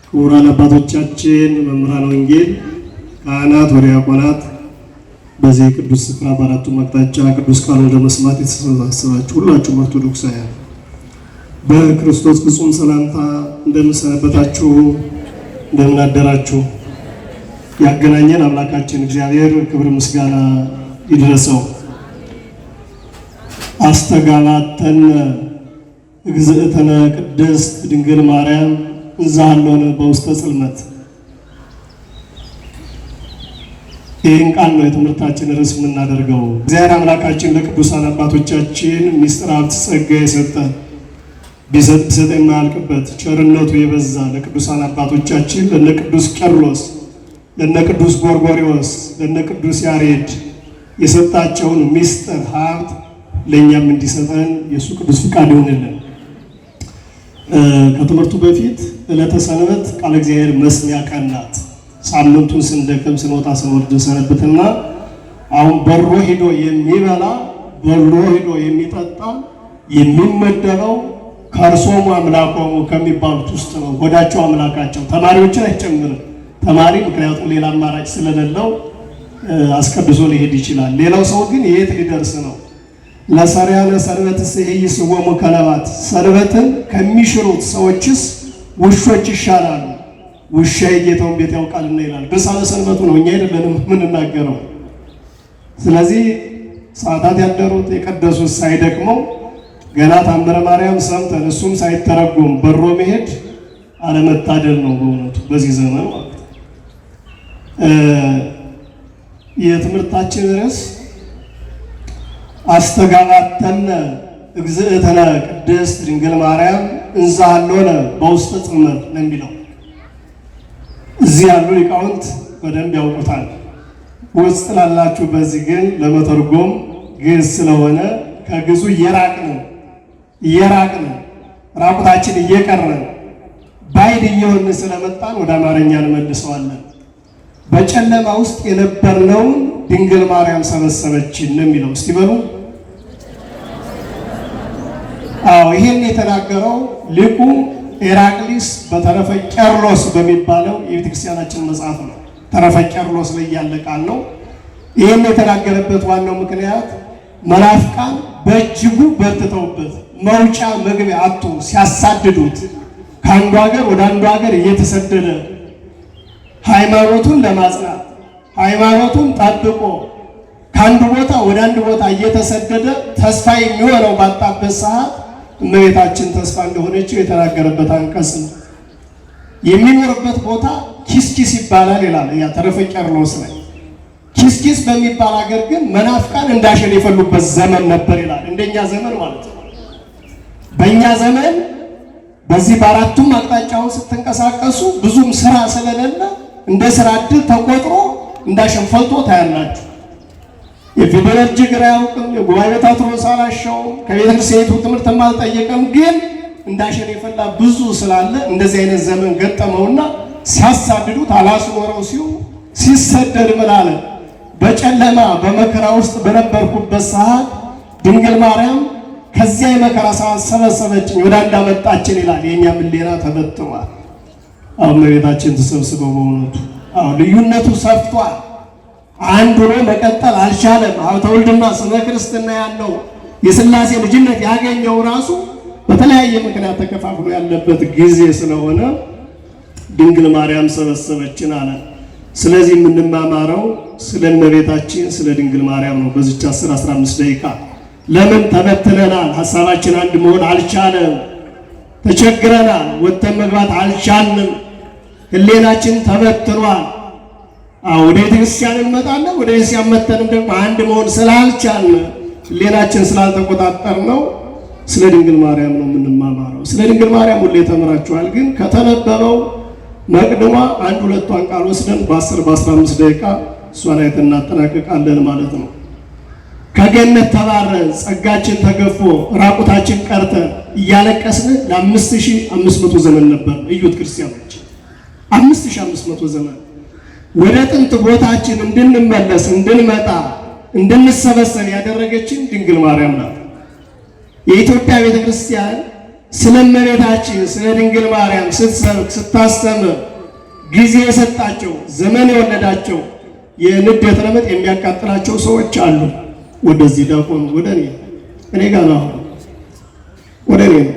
ክቡራን አባቶቻችን መምህራን ወንጌል፣ ካህናት፣ ወዲያቆናት በዚህ ቅዱስ ስፍራ በአራቱ አቅጣጫ ቅዱስ ቃሉን ለመስማት የተሰበሰባችሁ ሁላችሁም ኦርቶዶክሳውያን በክርስቶስ ፍጹም ሰላምታ እንደምሰነበታችሁ እንደምን አደራችሁ። ያገናኘን አምላካችን እግዚአብሔር ክብር ምስጋና ይድረሰው። አስተጋባተን እግዝእትነ ቅድስት ድንግል ማርያም እንዛሃሎነ በውስተ ጽልመት። ይህን ቃል ነው የትምህርታችን ርዕስ የምናደርገው። እግዚአብሔር አምላካችን ለቅዱሳን አባቶቻችን ምስጢረ ሀብት ጸጋ የሰጠ ቢሰጥ የማያልቅበት ቸርነቱ የበዛ ለቅዱሳን አባቶቻችን ለነ ቅዱስ ቄርሎስ፣ ለነ ቅዱስ ጎርጎርዮስ፣ ለነ ቅዱስ ያሬድ የሰጣቸውን ምስጢር ሀብት ለእኛም እንዲሰጠን የእሱ ቅዱስ ፍቃድ ይሆንልን። ከትምህርቱ በፊት ዕለተ ሰንበት ቃለ እግዚአብሔር መስሚያ ቀን ናት። ሳምንቱን ስንደክም ስንወጣ ስንወርድ ሰነበትና አሁን በሮ ሄዶ የሚበላ በሮ ሄዶ የሚጠጣ የሚመደበው ከርሶሙ አምላኮሙ ከሚባሉት ውስጥ ነው። ሆዳቸው አምላካቸው። ተማሪዎችን አይጨምርም። ተማሪ ምክንያቱም ሌላ አማራጭ ስለሌለው አስቀድሶ ሊሄድ ይችላል። ሌላው ሰው ግን የት ሊደርስ ነው? ለሰሪያነ ሰንበትስ ይስወሙ ከለባት። ሰንበትን ከሚሽሩት ሰዎችስ ውሾች ይሻላሉ። ውሻ የጌታውን ቤት ያውቃልና ይላል። በሳለ ሰንበቱ ነው እኛ አይደለንም የምንናገረው። ስለዚህ ሰዓታት ያደሩት የቀደሱት ሳይደክመው ገና ታምረ ማርያም ሰምተን እሱም ሳይተረጎም በሮ መሄድ አለመታደል ነው በእውነቱ በዚህ ዘመን ማለት ነው። የትምህርታችን ርዕስ አስተጋባተነ እግዝእትነ ቅድስት ድንግል ማርያም እንዛሃሎነ በውስተ ጽልመት ነው የሚለው። እዚህ ያሉ ሊቃውንት በደንብ ያውቁታል። ውስጥ ላላችሁ በዚህ ግን ለመተርጎም ግዕዝ ስለሆነ ከግዕዙ እየራቅን ራቁታችን እየቀረን ባይድ እየሆን ስለመጣን ወደ አማርኛ እንመልሰዋለን። በጨለማ ውስጥ የነበርነውን ድንግል ማርያም ሰበሰበችን ነው የሚለው። እስቲ በሉ። አዎ ይሄን የተናገረው ሊቁ ኤራቅሊስ በተረፈ ቄርሎስ በሚባለው የቤተክርስቲያናችን መጽሐፍ ነው። ተረፈ ቄርሎስ ላይ ያለ ቃል ነው። ይሄን የተናገረበት ዋናው ምክንያት መናፍቃን በእጅጉ በርትተውበት መውጫ መግቢያ አጡ ሲያሳድዱት ከአንዱ ሀገር ወደ አንዱ ሀገር እየተሰደደ ሃይማኖቱን ለማጽናት ሃይማኖቱን ጠብቆ ከአንዱ ቦታ ወደ አንድ ቦታ እየተሰደደ ተስፋ የሚሆነው ባጣበት ሰዓት እመቤታችን ተስፋ እንደሆነችው የተናገረበት አንቀጽ ነው። የሚኖርበት ቦታ ኪስኪስ ይባላል ይላል። ያ ተረፈ ቄርሎስ ላይ ኪስኪስ በሚባል ሀገር ግን መናፍቃን እንዳሸን የፈሉበት ዘመን ነበር ይላል። እንደኛ ዘመን ማለት ነው። በእኛ ዘመን በዚህ በአራቱም አቅጣጫውን ስትንቀሳቀሱ ብዙም ስራ ስለሌለ እንደ ስራ እድል ተቆጥሮ እንዳሸን ፈልቶ ታያላችሁ። የፊደል ጅግራ ያውቅም፣ የጉባኤ ታትሮስ አላሻውም፣ ከቤተክርስቲያኒቱ ትምህርትም አልጠየቀም። ግን እንዳሸን የፈላ ብዙ ስላለ እንደዚህ አይነት ዘመን ገጠመውና ሲያሳድዱት አላስኖረው ሲሰደድ ምን አለ? በጨለማ በመከራ ውስጥ በነበርኩበት ሰዓት ድንግል ማርያም ከዚያ የመከራ ሰዓት ሰበሰበችኝ፣ ወደ አንድ አመጣችን ይላል። የእኛ ምሌና ተበትኗል። አሁን እመቤታችን ተሰብስበው በእውነቱ ልዩነቱ ሰፍቷል። አንድ ሆኖ መቀጠል አልቻለም። ሀብተ ወልድና ስመ ክርስትና ያለው የሥላሴ ልጅነት ያገኘው ራሱ በተለያየ ምክንያት ተከፋፍሎ ያለበት ጊዜ ስለሆነ ድንግል ማርያም ሰበሰበችን አለ። ስለዚህ የምንማማረው ስለ እመቤታችን ስለ ድንግል ማርያም ነው። በዚች 10-15 ደቂቃ ለምን ተበትለናል? ሀሳባችን አንድ መሆን አልቻለም። ተቸግረናል። ወጥተን መግባት አልቻልንም። ህሌናችን ተበትኗል። ወደ ቤተክርስቲያን እንመጣለን። ወደ ቤተክርስቲያን መተንም ደግሞ አንድ መሆን ስላልቻልን ህሌናችን ስላልተቆጣጠር ነው ስለ ድንግል ማርያም ነው የምንማማረው። ስለ ድንግል ማርያም ሁሌ ተምራችኋል። ግን ከተነበበው መቅድሟ አንድ ሁለቷን ቃል ወስደን በ10-15 ደቂቃ እሷ ላይ እናጠናቅቃለን ማለት ነው። ከገነት ተባረን ጸጋችን ተገፎ ራቁታችን ቀርተን እያለቀስን ለ5500 ዘመን ነበር። እዩት ክርስቲያኖች፣ 5500 ዘመን ወደ ጥንት ቦታችን እንድንመለስ እንድንመጣ እንድንሰበሰብ ያደረገችን ድንግል ማርያም ናት። የኢትዮጵያ ቤተክርስቲያን ስለ እመቤታችን ስለ ድንግል ማርያም ስትሰብክ ስታስተምር ጊዜ የሰጣቸው ዘመን የወለዳቸው የንዴት ረመጥ የሚያቃጥላቸው ሰዎች አሉ። ወደዚህ ዳቆን ወደ እኔ ጋር ነው፣ ወደ እኔ ነው።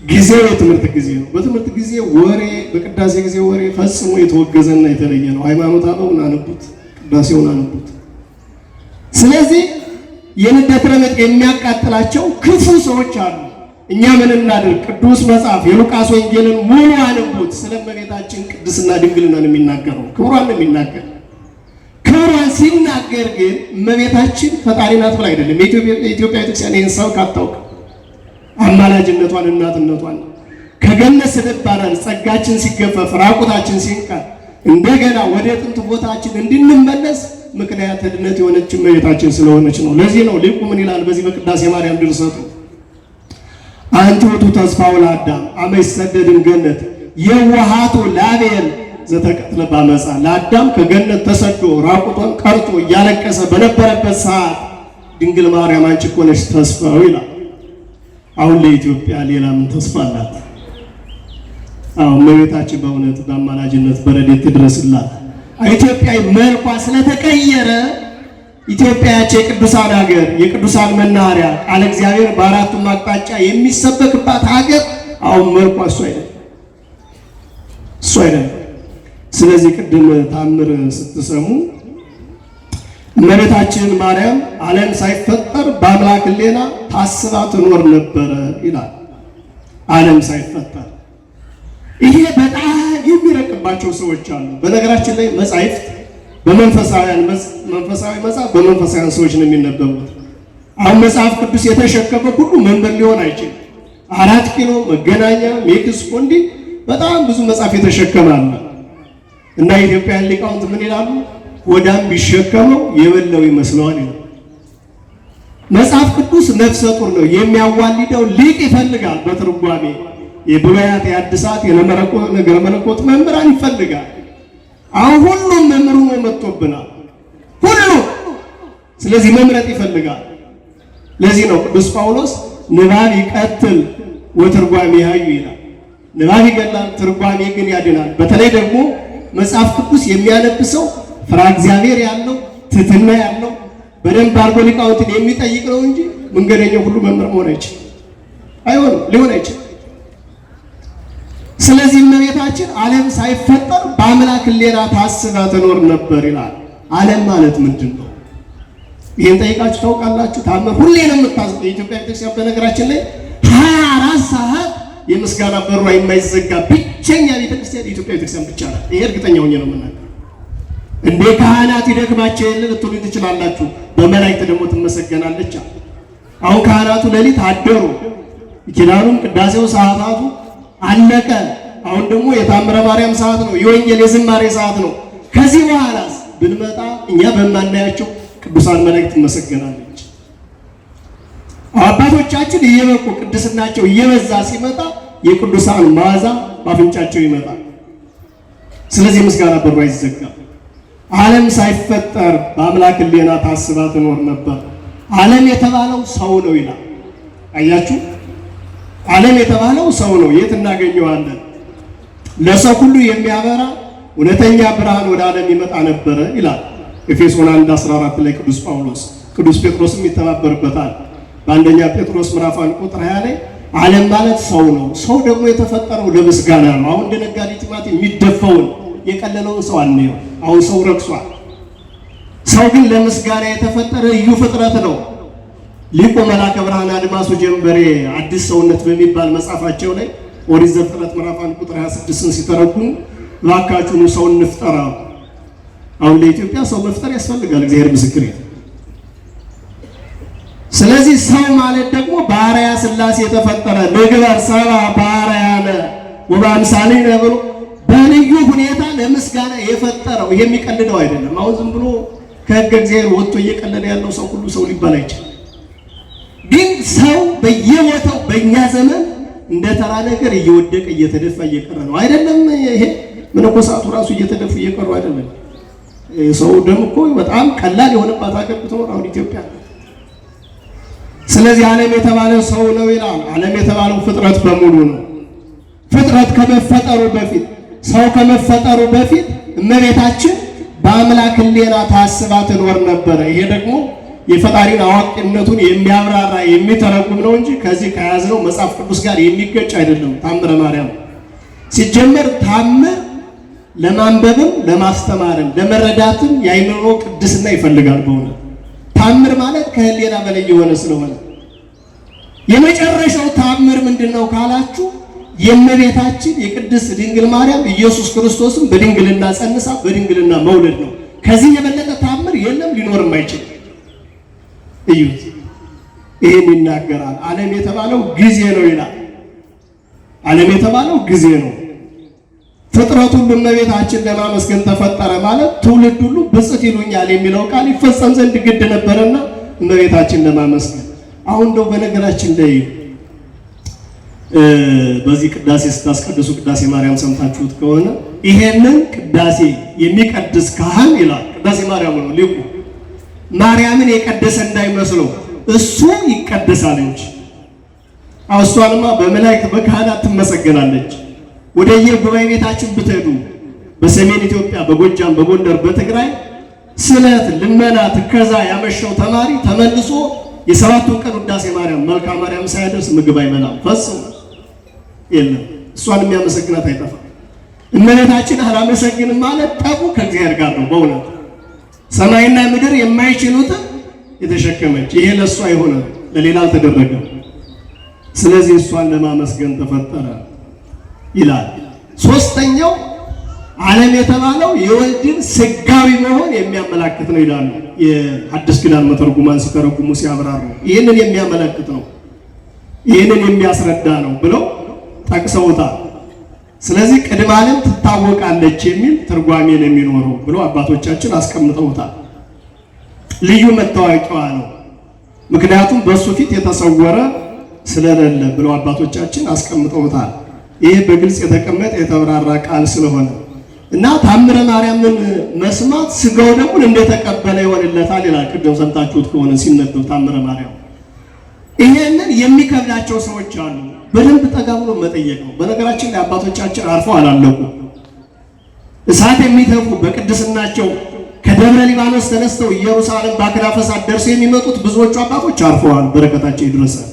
ጊዜው የትምህርት ጊዜ ነው። በትምህርት ጊዜ ወሬ፣ በቅዳሴ ጊዜ ወሬ ፈጽሞ የተወገዘና የተለየ ነው። ሃይማኖት አበውን አነቡት፣ ቅዳሴውን አነቡት። ስለዚህ የንዴት ረመጥ የሚያቃጥላቸው ክፉ ሰዎች አሉ። እኛ ምን እናድርግ? ቅዱስ መጽሐፍ የሉቃስ ወንጌልን ሙሉ አነቡት። ስለ እመቤታችን ቅድስና ድንግልና ነው የሚናገረው፣ ክብሯን ነው የሚናገር። ክብሯን ሲናገር ግን እመቤታችን ፈጣሪ ናት ብላ አይደለም። የኢትዮጵያ ቤተክርስቲያን ይህን ሰብክ አታውቅም። አማላጅነቷን እናትነቷን ከገነት ስንባረር ጸጋችን ሲገፈፍ ራቁታችን ሲንቀር እንደገና ወደ ጥንት ቦታችን እንድንመለስ ምክንያት ድነት የሆነች እመቤታችን ስለሆነች ነው። ለዚህ ነው ሊቁ ምን ይላል በዚህ በቅዳሴ ማርያም ድርሰቱ አንቲ ውእቱ ተስፋው ለአዳም አመ ይሰደድም ገነት የዋሃቱ ላቤል ዘተቀትለ ባመፃ። ለአዳም ከገነት ተሰዶ ራቁቷን ቀርቶ እያለቀሰ በነበረበት ሰዓት ድንግል ማርያም አንቺ እኮ ነሽ ተስፋው ይላል። አሁን ለኢትዮጵያ ሌላ ምን ተስፋ አላት? አሁን እመቤታችን በእውነት በአማላጅነት በረድኤት ትድረስላት። ኢትዮጵያ መልኳ ስለተቀየረ ኢትዮጵያች የቅዱሳን ሀገር የቅዱሳን መናኸሪያ ቃለ እግዚአብሔር በአራቱም አቅጣጫ የሚሰበክባት ሀገር አሁን መልኳ እሱ አይደለም። ስለዚህ ቅድም ታምር ስትሰሙ እመቤታችን ማርያም ዓለም ሳይፈጠር በአምላክ ሕሊና ታስባ ትኖር ነበረ ይላል። ዓለም ሳይፈጠር ይሄ በጣም የሚረቅባቸው ሰዎች አሉ። በነገራችን ላይ መጻሕፍት መንፈሳዊ መጽሐፍ በመንፈሳውያን ሰዎች ነው የሚነበቡት። አሁን መጽሐፍ ቅዱስ የተሸከመ ሁሉ መምህር ሊሆን አይችልም። 4 ኪሎ መገናኛ ሜክሲኮ እንዲህ በጣም ብዙ መጽሐፍ የተሸከመ አለ እና የኢትዮጵያን ሊቃውንት ምን ይላሉ? ወዳም ቢሸከመው የበለው ይመስለዋል ይላል። መጽሐፍ ቅዱስ ነፍሰ ጡር ነው፣ የሚያዋልደው ሊቅ ይፈልጋል። በትርጓሜ የብሉያት የአዲሳት የነገረ መለኮት መምህራን ይፈልጋል። አሁን ሁሉም መምህሩ ነው መጥቶብናል፣ ሁሉ። ስለዚህ መምረጥ ይፈልጋል። ለዚህ ነው ቅዱስ ጳውሎስ ንባብ ይቀትል ወትርጓሜ ያዩ ይላል። ንባብ ይገድላል፣ ትርጓሜ ግን ያድናል። በተለይ ደግሞ መጽሐፍ ቅዱስ የሚያነብሰው ፍራ እግዚአብሔር ያለው ትሕትና ያለው በደንብ አድርጎ ሊቃውንትን የሚጠይቅ ነው እንጂ መንገደኛው ሁሉ መምህር መሆን አይችልም። አይሆንም፣ ሊሆን አይችልም። ስለዚህ እመቤታችን ዓለም ሳይፈጠር በአምላክ ሕሊና ታስባ ትኖር ነበር ይላል። ዓለም ማለት ምንድን ነው? ይህን ጠይቃችሁ ታውቃላችሁ? ታምር ሁሌ ነው የምታስበው። የኢትዮጵያ ቤተክርስቲያን በነገራችን ላይ 24 ሰዓት የምስጋና በሯ የማይዘጋ ብቸኛ ቤተክርስቲያን የኢትዮጵያ ቤተክርስቲያን ብቻ ናት። ይሄ እርግጠኛ ሆኜ ነው የምናገር። እንደ ካህናት ይደክማቸው የለ ልትሉ ትችላላችሁ። በመላእክት ደግሞ ትመሰገናለች። አሁን ካህናቱ ሌሊት አደሩ፣ ኪዳኑም ቅዳሴው ሰዓታቱ አለቀ። አሁን ደግሞ የታምረ ማርያም ሰዓት ነው፣ የወንጌል የዝማሬ ሰዓት ነው። ከዚህ በኋላስ ብንመጣ እኛ በማናያቸው ቅዱሳን መላእክት ትመሰገናለች። አባቶቻችን እየበቁ ቅድስናቸው እየበዛ ሲመጣ የቅዱሳን መዓዛ በአፍንጫቸው ይመጣል። ስለዚህ ምስጋና በሩ አይዘጋም። ዓለም ሳይፈጠር በአምላክ ሕሊና ታስባ ትኖር ነበር። ዓለም የተባለው ሰው ነው ይላል። አያችሁ፣ ዓለም የተባለው ሰው ነው። የት እናገኘዋለን? ለሰው ሁሉ የሚያበራ እውነተኛ ብርሃን ወደ ዓለም ይመጣ ነበረ ይላል ኤፌሶን 1:14 ላይ ቅዱስ ጳውሎስ። ቅዱስ ጴጥሮስም ይተባበርበታል። በአንደኛ ጴጥሮስ ምዕራፍ 1 ቁጥር 20 ላይ ዓለም ማለት ሰው ነው። ሰው ደግሞ የተፈጠረው ለምስጋና ነው። አሁን እንደ ነጋዴ ቲማቲም የሚደፋውን የቀለለውን ሰው አንየው። አሁን ሰው ረክሷል። ሰው ግን ለምስጋና የተፈጠረ ልዩ ፍጥረት ነው። ሊቁ መልአከ ብርሃን አድማሱ ጀንበሬ አዲስ ሰውነት በሚባል መጽሐፋቸው ላይ ኦሪት ዘፍጥረት ምዕራፍ 1 ቁጥር 26ን ሲተረጉሙ እባካችሁኑ ሰው እንፍጠር። አሁን ለኢትዮጵያ ሰው መፍጠር ያስፈልጋል። እግዚአብሔር ምስክሬ። ስለዚህ ሰው ማለት ደግሞ በአርአያ ሥላሴ የተፈጠረ ንግበር ሰብአ በአርአያነ ወበአምሳሊነ ብሎ በልዩ ሁኔታ ለምስጋና የፈጠረው የሚቀልደው አይደለም። አሁን ዝም ብሎ ከሕገ እግዚአብሔር ወጥቶ እየቀለደ ያለው ሰው ሁሉ ሰው ሊባል አይችልም። ግን ሰው በየቦታው በእኛ ዘመን እንደ ተራ ነገር እየወደቀ እየተደፋ እየቀረ ነው። አይደለም ይሄ መነኮሳቱ ራሱ እየተደፉ እየቀሩ አይደለም። ሰው ደም እኮ በጣም ቀላል የሆነባት ሀገር ብትኖር አሁን ኢትዮጵያ። ስለዚህ ዓለም የተባለው ሰው ነው ይላል። ዓለም የተባለው ፍጥረት በሙሉ ነው። ፍጥረት ከመፈጠሩ በፊት ሰው ከመፈጠሩ በፊት እመቤታችን በአምላክ ሕሊና ታስባ ትኖር ነበረ። ይሄ ደግሞ የፈጣሪን አዋቂነቱን የሚያብራራ የሚተረጉም ነው እንጂ ከዚህ ከያዝነው መጽሐፍ ቅዱስ ጋር የሚገጭ አይደለም። ታምረ ማርያም ሲጀመር ታምር ለማንበብም ለማስተማርም ለመረዳትም የአይምሮ ቅድስና ይፈልጋል። በእውነት ታምር ማለት ከሕሊና በላይ የሆነ ስለሆነ የመጨረሻው ታምር ምንድነው ካላችሁ የእመቤታችን የቅድስት ድንግል ማርያም ኢየሱስ ክርስቶስን በድንግልና ጸንሳ በድንግልና መውለድ ነው። ከዚህ የበለጠ ታምር የለም፣ ሊኖርም አይችልም። እዩት፣ ይሄን ይናገራል። ዓለም የተባለው ጊዜ ነው ይላል። ዓለም የተባለው ጊዜ ነው። ፍጥረት ሁሉ እመቤታችን ለማመስገን ተፈጠረ ማለት ትውልድ ሁሉ ብፅዕት ይሉኛል የሚለው ቃል ይፈጸም ዘንድ ግድ ነበርና እመቤታችን ለማመስገን። አሁን እንደው በነገራችን ላይ በዚህ ቅዳሴ ስታስቀድሱ ቅዳሴ ማርያም ሰምታችሁት ከሆነ ይሄንን ቅዳሴ የሚቀድስ ካህን ይላል ቅዳሴ ማርያም ነው ሊቁ ማርያምን የቀደሰ እንዳይመስለው እሱ ይቀደሳል እንጂ እሷንማ በመላእክት በካህናት ትመሰገናለች። ወደየ ጉባኤ ቤታችን ብትሄዱ በሰሜን ኢትዮጵያ በጎጃም በጎንደር በትግራይ ስለት ልመና ትከዛ ያመሸው ተማሪ ተመልሶ የሰባቱን ቀን ውዳሴ ማርያም መልካ ማርያም ሳይደርስ ምግብ አይበላም። ፈጽሞ የለም። እሷን የሚያመሰግናት አይጠፋም። እመቤታችን አላመሰግንም ማለት ጠቡ ከእግዚአብሔር ጋር ነው። በእውነት ሰማይና ምድር የማይችሉትን የተሸከመች ይሄ ለእሷ አይሆንም፣ ለሌላ አልተደረገም። ስለዚህ እሷን ለማመስገን ተፈጠረ ይላል። ሶስተኛው ዓለም የተባለው የወልድን ስጋዊ መሆን የሚያመላክት ነው ይላሉ የሐዲስ ኪዳን መተርጉማን ሲተረጉሙ ሲያብራሩ። ይህንን የሚያመለክት ነው፣ ይህንን የሚያስረዳ ነው ብለው ጠቅሰውታል። ስለዚህ ቅድመ ዓለም ትታወቃለች የሚል ትርጓሜ ነው የሚኖረው ብለው አባቶቻችን አስቀምጠውታል። ልዩ መታወቂያዋ ነው፣ ምክንያቱም በእሱ ፊት የተሰወረ ስለሌለ ብለው አባቶቻችን አስቀምጠውታል። ይህ በግልጽ የተቀመጠ የተብራራ ቃል ስለሆነ እና ታምረ ማርያምን መስማት ስጋው ደሙን እንደተቀበለ ይሆንለታል ይላል። ቅድም ሰምታችሁት ከሆነ ሲነበብ ታምረ ማርያም ይሄንን የሚከብዳቸው ሰዎች አሉ። በደንብ ጠጋ ብሎ መጠየቅ ነው። በነገራችን ላይ አባቶቻችን አርፈው አላለቁ። እሳት የሚተፉ በቅድስናቸው ከደብረ ሊባኖስ ተነስተው ኢየሩሳሌም በአክናፈ እሳት ደርሰው የሚመጡት ብዙዎቹ አባቶች አርፈዋል። በረከታቸው ይድረሳል።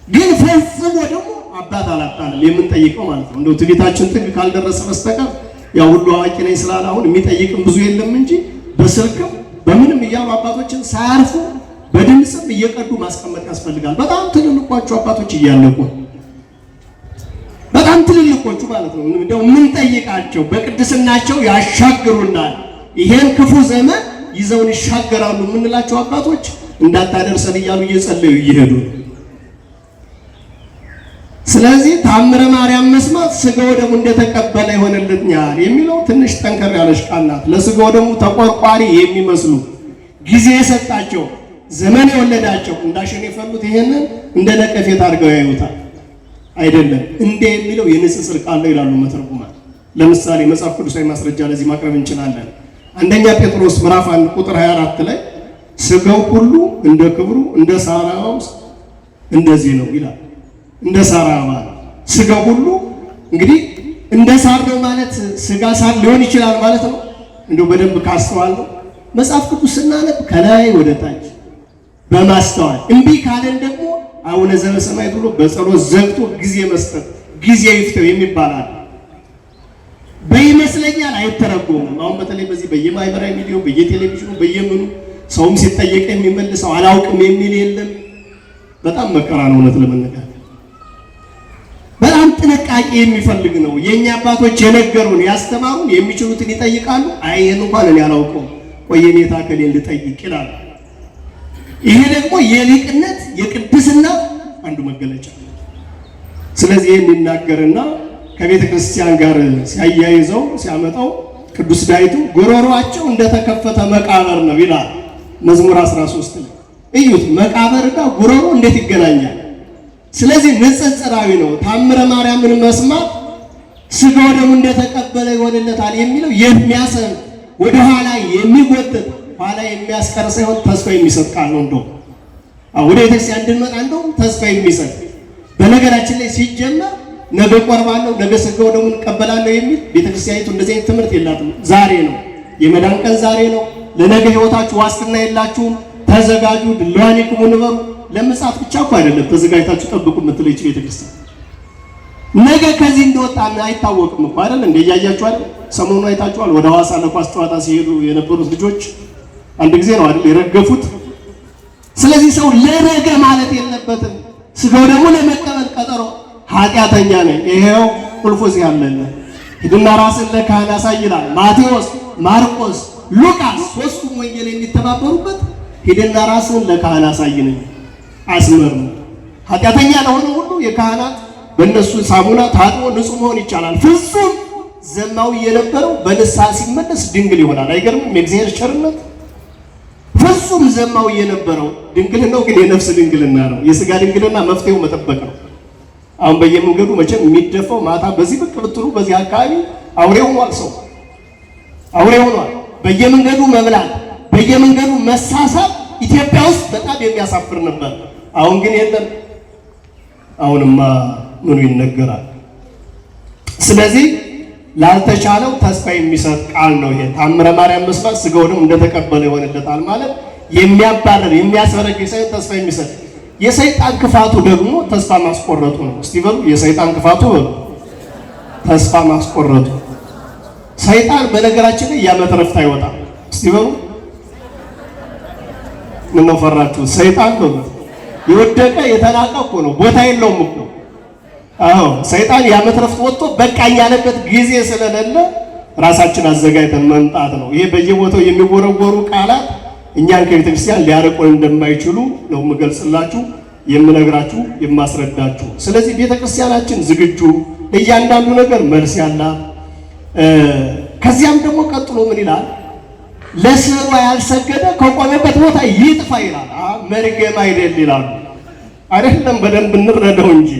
ግን ፈጽሞ ደግሞ አባት አላጣንም የምንጠይቀው ማለት ነው። እንደው ትዕቢታችን ጥግ ካልደረሰ በስተቀር ያው ሁሉ አዋቂ ነኝ ስላለ አሁን የሚጠይቅም ብዙ የለም እንጂ በስልክም በምንም እያሉ አባቶችን ሳያርፉ በድምፅም እየቀዱ ማስቀመጥ ያስፈልጋል። በጣም ትልልቆቹ አባቶች እያለቁ በጣም ትልልቆቹ ማለት ነው። እንደው የምንጠይቃቸው በቅድስናቸው ያሻግሩናል፣ ይሄን ክፉ ዘመን ይዘውን ይሻገራሉ የምንላቸው አባቶች እንዳታደርሰን እያሉ እየጸለዩ እየሄዱ። ስለዚህ ታምረ ማርያም መስማት ስጋው ደሙ እንደተቀበለ ይሆንልኛል የሚለው ትንሽ ጠንከር ያለች ቃል ናት። ለስጋው ደሙ ተቆርቋሪ የሚመስሉ ጊዜ የሰጣቸው ዘመን የወለዳቸው እንዳሸን የፈሉት ይሄንን እንደ ነቀፌት አድርገው ያዩታል። አይደለም እንደ የሚለው የንጽጽር ቃል ነው ይላሉ መተርጉማን። ለምሳሌ መጽሐፍ ቅዱሳዊ ማስረጃ ለዚህ ማቅረብ እንችላለን። አንደኛ ጴጥሮስ ምዕራፍ 1 ቁጥር 24 ላይ ስጋው ሁሉ እንደ ክብሩ እንደ ሳር አበባ እንደዚህ ነው ይላል። እንደ ሳር አበባ ስጋው ሁሉ እንግዲህ እንደ ሳር ነው ማለት ስጋ ሳር ሊሆን ይችላል ማለት ነው። እንደው በደንብ ካስተዋል ነው መጽሐፍ ቅዱስ ስናነብ ከላይ ወደ ታች በማስተዋል እምቢ ካለን ደግሞ አቡነ ዘበሰማያት ብሎ በጸሎት ዘግቶ ጊዜ መስጠት ጊዜ ይፍተው የሚባላል። በይመስለኛል አይተረጎምም። አሁን በተለይ በዚህ በየማህበራዊ ሚዲያው በየቴሌቪዥኑ በየምኑ ሰውም ሲጠየቅ የሚመልሰው አላውቅም የሚል የለም። በጣም መከራ ነው እውነት ለመነጋገር በጣም ጥንቃቄ የሚፈልግ ነው። የኛ አባቶች የነገሩን ያስተማሩን የሚችሉትን ይጠይቃሉ። አይን እንኳን እኔ አላውቀውም ቆይ የኔታ ከሌን ልጠይቅ ይላል። ይሄ ደግሞ የሊቅነት የቅድስና አንዱ መገለጫ። ስለዚህ የሚናገርና ከቤተ ክርስቲያን ጋር ሲያያይዘው ሲያመጣው ቅዱስ ዳዊቱ ጉሮሮአቸው እንደተከፈተ መቃብር ነው ይላል መዝሙር 13 ላይ። እዩት መቃብርና ጉሮሮ እንዴት ይገናኛል? ስለዚህ ንጽጽራዊ ነው። ታምረ ማርያምን መስማት ስጋው ደሙ እንደተቀበለ ይሆንለታል የሚለው የሚያሰን ወደ ኋላ የሚጎትት ኋላ የሚያስቀር ሳይሆን ተስፋ የሚሰጥ ቃል ነው። እንደው ወደ ቤተክርስቲያን እንድንመጣ እንደውም ተስፋ የሚሰጥ በነገራችን ላይ ሲጀመር ነገ ቆርባለሁ ነገ ስጋው ደግሞ እንቀበላለሁ የሚል ቤተክርስቲያኒቱ እንደዚህ አይነት ትምህርት የላትም። ዛሬ ነው የመዳን ቀን፣ ዛሬ ነው። ለነገ ህይወታችሁ ዋስትና የላችሁም። ተዘጋጁ፣ ድልዋኒክሙ ንበሩ። ለምጽአት ብቻ እኮ አይደለም ተዘጋጅታችሁ ጠብቁ የምትለው ይህች ቤተክርስቲያን ነገ ከዚህ እንደወጣና አይታወቅም እኮ አይደል? እያያችሁ አይደል? ሰሞኑን አይታችኋል። ወደ ሐዋሳ ለኳስ ጨዋታ ሲሄዱ የነበሩት ልጆች አንድ ጊዜ ነው አይደል የረገፉት። ስለዚህ ሰው ለነገ ማለት የለበትም። ስጋው ደግሞ ለመቀበል ቀጠሮ ኃጢአተኛ ነኝ። ይሄው ቁልፉ እዚህ አለለ። ሂድና ራስን ለካህን አሳይ ይላል ማቴዎስ፣ ማርቆስ፣ ሉቃስ ሶስቱም ወንጌል የሚተባበሩበት ሂድና ራስን ለካህን አሳይ ነው። አስመር ነው። ኃጢአተኛ ለሆነ ሁሉ የካህናት በእነሱ ሳሙና ታጥቦ ንጹህ መሆን ይቻላል። ፍጹም ዘማዊ የነበረው በንስሐ ሲመለስ ድንግል ይሆናል። አይገርምም? የእግዚአብሔር ቸርነት። ፍጹም ዘማዊ የነበረው ድንግልናው ግን የነፍስ ድንግልና ነው። የስጋ ድንግልና መፍትሄው መጠበቅ ነው። አሁን በየመንገዱ መቼም የሚደፋው ማታ በዚህ ብቅ ብትሉ በዚህ አካባቢ አውሬ ሆኗል። ሰው አውሬ ሆኗል። በየመንገዱ መብላት፣ በየመንገዱ መሳሳብ ኢትዮጵያ ውስጥ በጣም የሚያሳፍር ነበር። አሁን ግን የለም። አሁንማ ምኑ ይነገራል? ስለዚህ ላልተቻለው ተስፋ የሚሰጥ ቃል ነው ይሄ። ታምረ ማርያም መስማት ስጋውንም እንደተቀበለ ይሆንለታል ማለት የሚያባረር የሚያስበረግግ ሳይሆን ተስፋ የሚሰጥ። የሰይጣን ክፋቱ ደግሞ ተስፋ ማስቆረጡ ነው። እስቲ በሉ የሰይጣን ክፋቱ በሉ ተስፋ ማስቆረጡ። ሰይጣን በነገራችን ላይ የዓመት ረፍት አይወጣም። እስቲ በሉ ምን ነው ፈራችሁ? ሰይጣን በሉ የወደቀ የተናቀ እኮ ነው፣ ቦታ የለውም እኮ። አዎ ሰይጣን የዓመት ረፍት ወጥቶ በቃኝ ያለበት ጊዜ ስለሌለ ራሳችን አዘጋጅተን መምጣት ነው። ይሄ በየቦታው የሚወረወሩ ቃላት እኛን ከቤተክርስቲያን ሊያርቁን እንደማይችሉ ነው የምገልጽላችሁ፣ የምነግራችሁ፣ የማስረዳችሁ። ስለዚህ ቤተክርስቲያናችን ዝግጁ፣ እያንዳንዱ ነገር መልስ ያላት። ከዚያም ደግሞ ቀጥሎ ምን ይላል? ለስዕሏ ያልሰገደ ከቆመበት ቦታ ይጥፋ ይላል። መርገም አይደል ይላሉ። አይደለም በደንብ እንረዳው እንጂ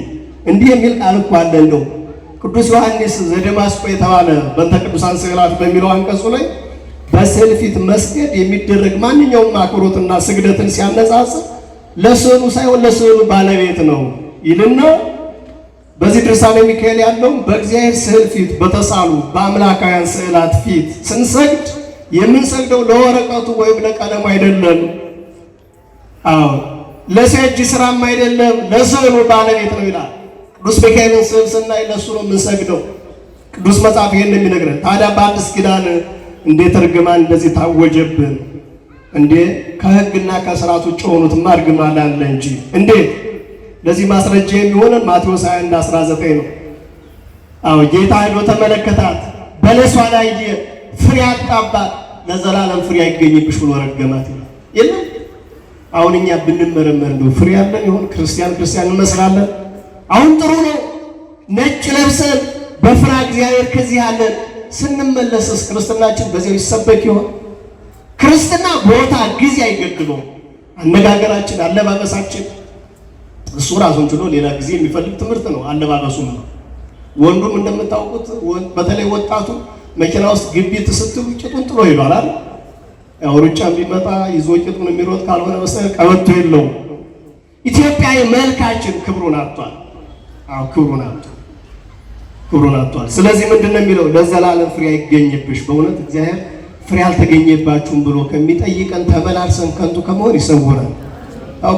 እንዲህ የሚል ቃል እኮ አለ። እንደው ቅዱስ ዮሐንስ ዘደማስቆ የተባለ በእንተ ቅዱሳን ስዕላት በሚለው አንቀጹ ላይ በስዕል ፊት መስገድ የሚደረግ ማንኛውም አክብሮትና ስግደትን ሲያነጻጽር ለስዕሉ ሳይሆን ለስዕሉ ባለቤት ነው ይልና በዚህ ድርሳነ ሚካኤል ያለው በእግዚአብሔር ስዕል ፊት በተሳሉ በአምላካውያን ስዕላት ፊት ስንሰግድ የምንሰግደው ለወረቀቱ ወይም ለቀለሙ አይደለም። አዎ ለሰው እጅ ስራም አይደለም፣ ለስዕሉ ባለቤት ነው ይላል። ቅዱስ ሚካኤልን ስዕል ስናይ ለሱ ነው የምንሰግደው። ቅዱስ መጽሐፍ ይሄን የሚነግረን። ታዲያ በአዲስ ኪዳን እንዴት እርግማን እንደዚህ ታወጀብን እንዴ? ከሕግና ከሥርዓት ውጭ የሆኑትማ እርግማን አለ እንጂ እንዴት? ለዚህ ማስረጃ የሚሆነን ማቴዎስ 21:19 ነው። አዎ ጌታ ሄዶ ተመለከታት፣ በለሷን አየ፣ ፍሬ አጣባት፣ ለዘላለም ፍሬ አይገኝብሽ ብሎ ረገማት ይላል። የለም አሁን እኛ ብንመረመር ነው ፍሬ ያለን ይሆን? ክርስቲያን እንመስላለን? አሁን ጥሩ ነው ነጭ ለብሰን በፍራ እግዚአብሔር ከዚህ ያለን ስንመለስስ ክርስትናችን በዚያው ይሰበክ ይሆን? ክርስትና ቦታ ጊዜ አይገድበውም። አነጋገራችን፣ አለባበሳችን እሱ ራሱን ችሎ ሌላ ጊዜ የሚፈልግ ትምህርት ነው። አለባበሱም ነው። ወንዱም እንደምታውቁት በተለይ ወጣቱ መኪና ውስጥ ግቢት ስትሉ ቂጡን ጥሎ ይሏል አይደል? ያው ሩጫም ቢመጣ ይዞ ቂጡን የሚሮጥ ካልሆነ በስተቀር ቀበቶ የለውም። ኢትዮጵያዊ መልካችን ክብሩን አጥቷል። አዎ ክብሩን አጥቷል። ስለዚህ ምንድን ነው የሚለው? ለዘላለም ፍሬ አይገኝብሽ። በእውነት እግዚአብሔር ፍሬ አልተገኘባችሁም ብሎ ከሚጠይቀን ተመላልሰን ከንቱ ከመሆን ይሰውራል።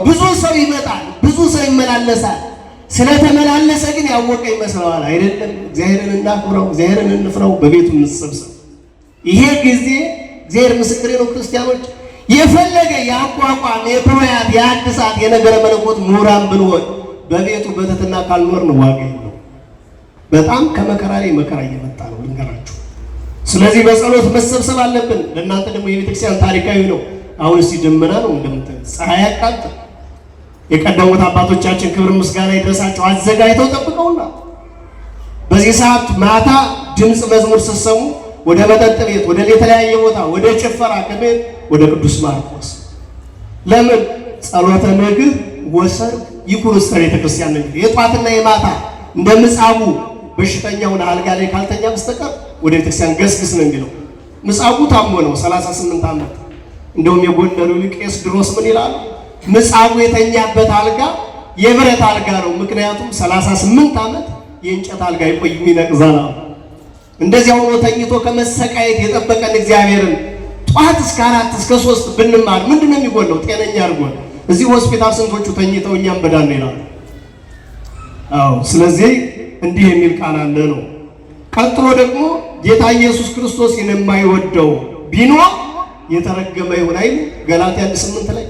ብዙ ሰው ይመጣል፣ ብዙ ሰው ይመላለሳል። ስለተመላለሰ ግን ያወቀ ይመስለዋል። አይደለም። እግዚአብሔርን እናክብረው፣ እግዚአብሔርን እንፍረው፣ በቤቱ እንሰብሰብ። ይሄ ጊዜ እግዚአብሔር ምስክሬ ነው። ክርስቲያኖች የፈለገ የአቋቋም የፕሮያት የአድሳት የነገረ መለኮት ምሁራን ብንሆን በቤቱ በትህትና ካልኖር ነው ዋጋ የለው። በጣም ከመከራ ላይ መከራ እየመጣ ነው ልንገራችሁ። ስለዚህ በጸሎት መሰብሰብ አለብን። ለእናንተ ደግሞ የቤተክርስቲያን ታሪካዊ ነው። አሁን እስቲ ደመና ነው እንደምታዩት፣ ፀሐይ ያቃጥል። የቀደሙት አባቶቻችን ክብር ምስጋና ይድረሳቸው አዘጋጅተው ጠብቀውና በዚህ ሰዓት ማታ ድምፅ መዝሙር ስትሰሙ ወደ መጠጥ ቤት፣ ወደ የተለያየ ቦታ፣ ወደ ጭፈራ ከቤት ወደ ቅዱስ ማርቆስ ለምን ጸሎተ ነግህ ወሰርክ ይኩን እስከ ቤተክርስቲያን ነው። የጧትና የማታ እንደምጻቡ በሽተኛውን አልጋ ላይ ካልተኛ በስተቀር ወደ ቤተክርስቲያን ገስግስ ነው የሚለው። ምጻቡ ታሞ ነው 38 ዓመት። እንደውም የጎንደሩ ቄስ ድሮስ ምን ይላል? ምጻጉ የተኛበት አልጋ የብረት አልጋ ነው። ምክንያቱም 38 ዓመት የእንጨት አልጋ ይቆይም ይነቅዛል። እንደዚያው ሆኖ ተኝቶ ከመሰቃየት የጠበቀን እግዚአብሔርን ጧት እስከ 4 እስከ 3 ብንማር ምንድነው የሚጎለው? ጤነኛ አድርጎን እዚህ ሆስፒታል ስንቶቹ ተኝተው እኛም በዳን ነው ይላል። ስለዚህ እንዲህ የሚል ቃል አለ ነው። ቀጥሎ ደግሞ ጌታ ኢየሱስ ክርስቶስ የማይወደው ቢኖር የተረገመ ይሁን አይደል? ገላትያ 8 ላይ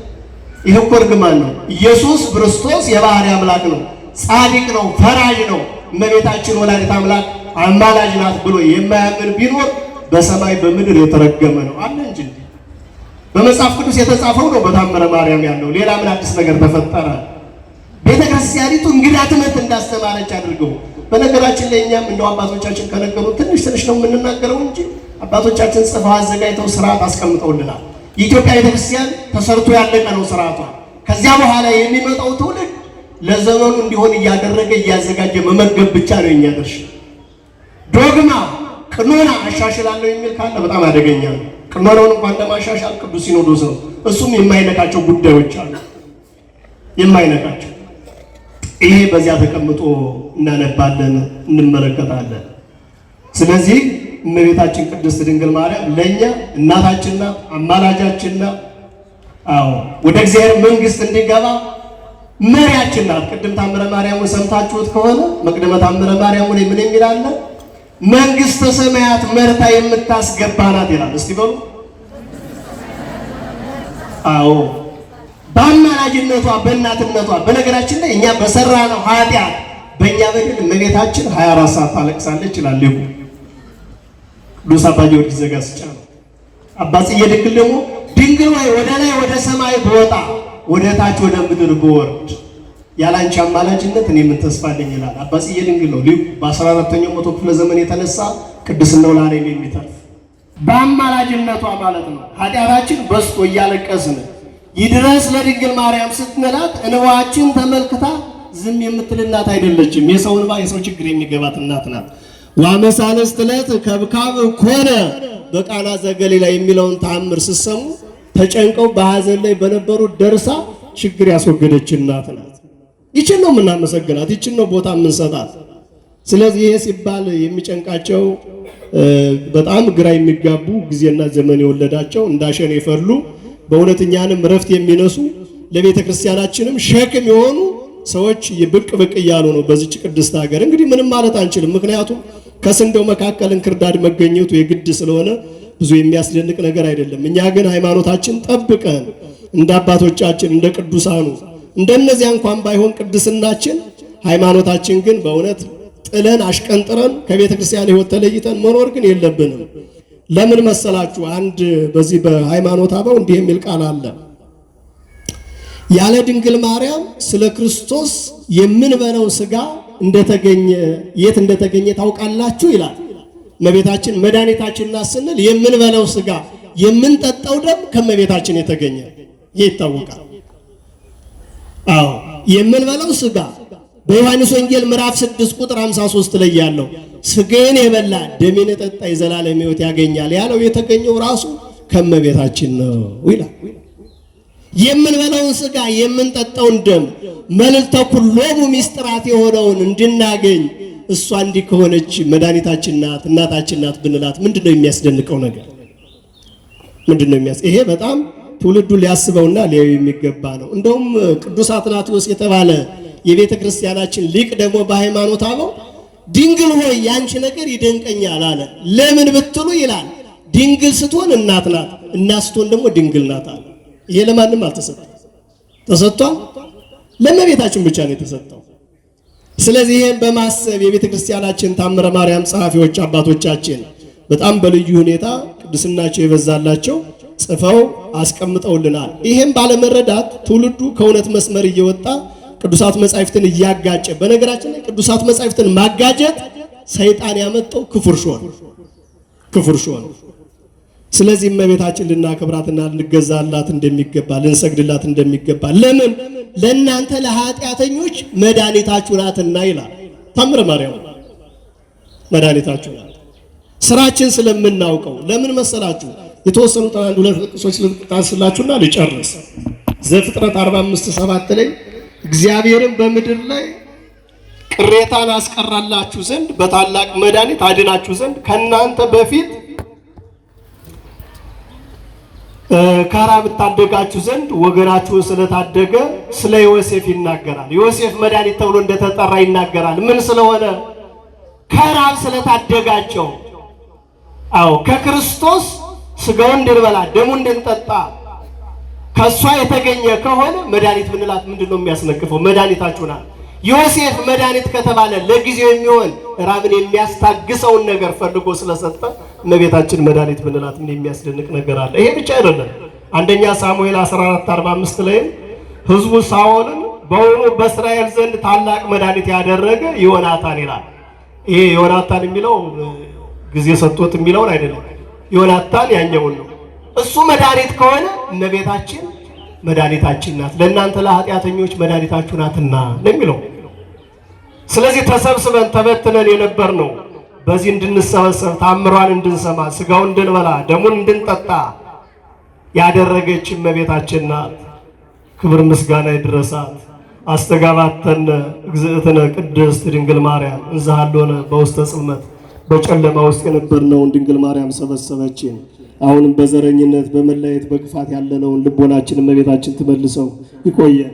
ይሄ እኮ እርግማን ነው። ኢየሱስ ክርስቶስ የባህሪ አምላክ ነው፣ ጻድቅ ነው፣ ፈራጅ ነው። እመቤታችን ወላዲተ አምላክ አማላጅ ናት ብሎ የማያምን ቢኖር በሰማይ በምድር የተረገመ ነው አለ እንጂ በመጽሐፍ ቅዱስ የተጻፈው ነው። በታምረ ማርያም ያለው ሌላ ምን አዲስ ነገር ተፈጠረ? ቤተክርስቲያኒቱ እንግዳ ትምህርት እንዳስተማረች አድርገው። በነገራችን ላይ እኛም እንደው አባቶቻችን ከነገሩ ትንሽ ነው የምንናገረው እንጂ አባቶቻችን ጽፈው አዘጋጅተው ስርዓት አስቀምጠውልናል። የኢትዮጵያ ቤተክርስቲያን ተሰርቶ ያለቀ ነው ስርዓቷ። ከዚያ በኋላ የሚመጣው ትውልድ ለዘመኑ እንዲሆን እያደረገ እያዘጋጀ መመገብ ብቻ ነው የኛ ድርሻ። ዶግማ ቅኖና አሻሽላለሁ የሚል ካለ በጣም አደገኛ ነው። ቅኖናውን እንኳን ለማሻሻል ቅዱስ ሲኖዶስ ነው፣ እሱም የማይነካቸው ጉዳዮች አሉ የማይነካቸው። ይሄ በዚያ ተቀምጦ እናነባለን እንመለከታለን። ስለዚህ እመቤታችን ቅድስት ድንግል ማርያም ለኛ እናታችንና አማላጃችንና ወደ እግዚአብሔር መንግስት እንዲገባ መሪያችን ናት። ቅድም ታምረ ማርያምን ሰምታችሁት ከሆነ መቅደመ ታምረ ማርያም ላይ ምን የሚል አለ? መንግስተ ሰማያት መርታ የምታስገባ ናት ይላል። እስቲ በሉ በአማላጅነቷ በእናትነቷ። በነገራችን ላይ እኛ በሰራነው ኃጢአት በእኛ በደል እመቤታችን 24 ሰዓት ታለቅሳለች ይላል ሊቁ ቅዱስ አባ ጊዮርጊስ ዘጋስጫ ነው። አባ ጽጌ ድንግል ደግሞ ድንግል ወይ ወደ ላይ ወደ ሰማይ ብወጣ ወደ ታች ወደ ምድር ብወርድ ያላንቺ አማላጅነት እኔ ምን ተስፋ አለኝ ይላል አባ ጽጌ ድንግል ነው ሊቁ። በ14ኛው መቶ ክፍለ ዘመን የተነሳ ቅድስናው ለዓለም የሚተርፍ በአማላጅነቷ ማለት ነው። ኃጢአታችን በስቶ እያለቀስን ይድረስ ለድንግል ማርያም ስትመላት እንባችን ተመልክታ ዝም የምትል እናት አይደለችም። የሰው እንባ የሰው ችግር የሚገባት እናት ናት። ዋመሳለስት ዕለት ከብካብ ኮነ በቃና ዘገሊላ የሚለውን ተአምር ስትሰሙ ተጨንቀው በሐዘን ላይ በነበሩ ደርሳ ችግር ያስወገደች እናት ናት። ይችን ነው የምናመሰግናት፣ ይችን ነው ቦታ የምንሰጣት። ስለዚህ ይሄ ሲባል የሚጨንቃቸው በጣም ግራ የሚጋቡ ጊዜና ዘመን የወለዳቸው እንዳሸን የፈሉ በእውነተኛንም ረፍት የሚነሱ ለቤተ ክርስቲያናችንም ሸክም የሆኑ ሰዎች ብቅ እያሉ ነው በዚች ቅድስት ሀገር። እንግዲህ ምንም ማለት አንችልም፣ ምክንያቱም ከስንዴው መካከል እንክርዳድ መገኘቱ የግድ ስለሆነ ብዙ የሚያስደንቅ ነገር አይደለም። እኛ ግን ሃይማኖታችን ጠብቀን እንደ አባቶቻችን እንደ ቅዱሳኑ እንደነዚያ እንኳን ባይሆን ቅድስናችን ሃይማኖታችን ግን በእውነት ጥለን አሽቀንጥረን ከቤተ ክርስቲያን ሕይወት ተለይተን መኖር ግን የለብንም። ለምን መሰላችሁ? አንድ በዚህ በሃይማኖት አበው እንዲህ የሚል ቃል አለ። ያለ ድንግል ማርያም ስለ ክርስቶስ የምንበለው ስጋ እንደተገኘ የት እንደተገኘ ታውቃላችሁ ይላል። እመቤታችን መድኃኒታችን ናት ስንል የምንበለው ስጋ የምንጠጣው ደም ከእመቤታችን የተገኘ ይህ ይታወቃል። የምንበለው ስጋ በዮሐንስ ወንጌል ምዕራፍ 6 ቁጥር 53 ላይ ያለው ስጋዬን የበላ ደሜን የጠጣ የዘላለም ሕይወት ያገኛል ያለው የተገኘው ራሱ ከእመቤታችን ነው ይላል። የምንበላውን ስጋ የምንጠጣውን ደም መልዕልተ ኩሎሙ ሚስጥራት የሆነውን እንድናገኝ እሷ እንዲህ ከሆነች መድኃኒታችን ናት እናታችን ናት ብንላት ምንድነው የሚያስደንቀው ነገር? ምንድነው ይሄ በጣም ትውልዱ ሊያስበውና ሊያዩ የሚገባ ነው። እንደውም ቅዱስ አትናቴዎስ የተባለ የቤተ ክርስቲያናችን ሊቅ ደግሞ በሃይማኖት አበው ድንግል ሆይ ያንቺ ነገር ይደንቀኛል አለ። ለምን ብትሉ ይላል ድንግል ስትሆን እናት ናት፣ እናት ስትሆን ደግሞ ድንግል ናት አለ። ይሄ ለማንም አልተሰጠም። ተሰጥቷል? ለእመቤታችን ብቻ ነው የተሰጠው። ስለዚህ ይሄን በማሰብ የቤተ ክርስቲያናችን ታምረ ማርያም ጸሐፊዎች አባቶቻችን በጣም በልዩ ሁኔታ ቅድስናቸው የበዛላቸው ጽፈው አስቀምጠውልናል። ይሄን ባለመረዳት ትውልዱ ከእውነት መስመር እየወጣ ቅዱሳት መጻሕፍትን እያጋጨ፣ በነገራችን ላይ ቅዱሳት መጻሕፍትን ማጋጨት ሰይጣን ያመጣው ክፉር ሾህ ነው። ስለዚህ እመቤታችን ልናከብራትና ልንገዛላት እንደሚገባ ልንሰግድላት እንደሚገባ ለምን ለእናንተ ለኃጢአተኞች መድኃኒታችሁ ናትና ይላል ታምረ ማርያም። መድኃኒታችሁ ናት። ስራችን ስለምናውቀው ለምን መሰላችሁ? የተወሰኑት አንድ ሁለት ጥቅሶች ልጠቅስላችሁና ልጨርስ። ዘፍጥረት 45:7 ላይ እግዚአብሔርን በምድር ላይ ቅሬታን አስቀራላችሁ ዘንድ በታላቅ መድኃኒት አድናችሁ ዘንድ ከናንተ በፊት ከራብ ታደጋችሁ ዘንድ ወገናችሁን ስለታደገ ስለ ዮሴፍ ይናገራል። ዮሴፍ መድኃኒት ተብሎ እንደተጠራ ይናገራል። ምን ስለሆነ? ከራብ ስለታደጋቸው። አዎ ከክርስቶስ ስጋውን እንድንበላ ደሙን እንድንጠጣ ከሷ የተገኘ ከሆነ መድኃኒት ምንላት ምንድነው የሚያስነቅፈው? መድኃኒታችሁ ናት። ዮሴፍ መድኃኒት ከተባለ ለጊዜው የሚሆን ራብን የሚያስታግሰውን ነገር ፈልጎ ስለሰጠ እመቤታችን መድኃኒት ምንላት ምን የሚያስደንቅ ነገር አለ? ይሄ ብቻ አይደለም። አንደኛ ሳሙኤል 14:45 ላይ ሕዝቡ ሳኦልን በውኑ በእስራኤል ዘንድ ታላቅ መድኃኒት ያደረገ ዮናታን ይላል። ይሄ ዮናታን የሚለው ጊዜ ሰጥቶት የሚለውን አይደለም። ዮናታን ያኛውን ነው። እሱ መድኃኒት ከሆነ እመቤታችን መድኃኒታችን ናት፣ ለእናንተ ለኃጢአተኞች መድኃኒታችሁ ናትና ለሚለው። ስለዚህ ተሰብስበን ተበትነን የነበርነው በዚህ እንድንሰበሰብ ታምሯን እንድንሰማ ስጋውን እንድንበላ ደሙን እንድንጠጣ ያደረገች እመቤታችን ናት። ክብር ምስጋና ይድረሳት። አስተጋባተን እግዝእትነ ቅድስት ድንግል ማርያም እንዘ ሀሎነ በውስተ ጽልመት፣ በጨለማ ውስጥ የነበርነውን ድንግል ማርያም ሰበሰበችን። አሁንም በዘረኝነት በመለየት በክፋት ያለነውን ልቦናችን እመቤታችን ትመልሰው። ይቆየን።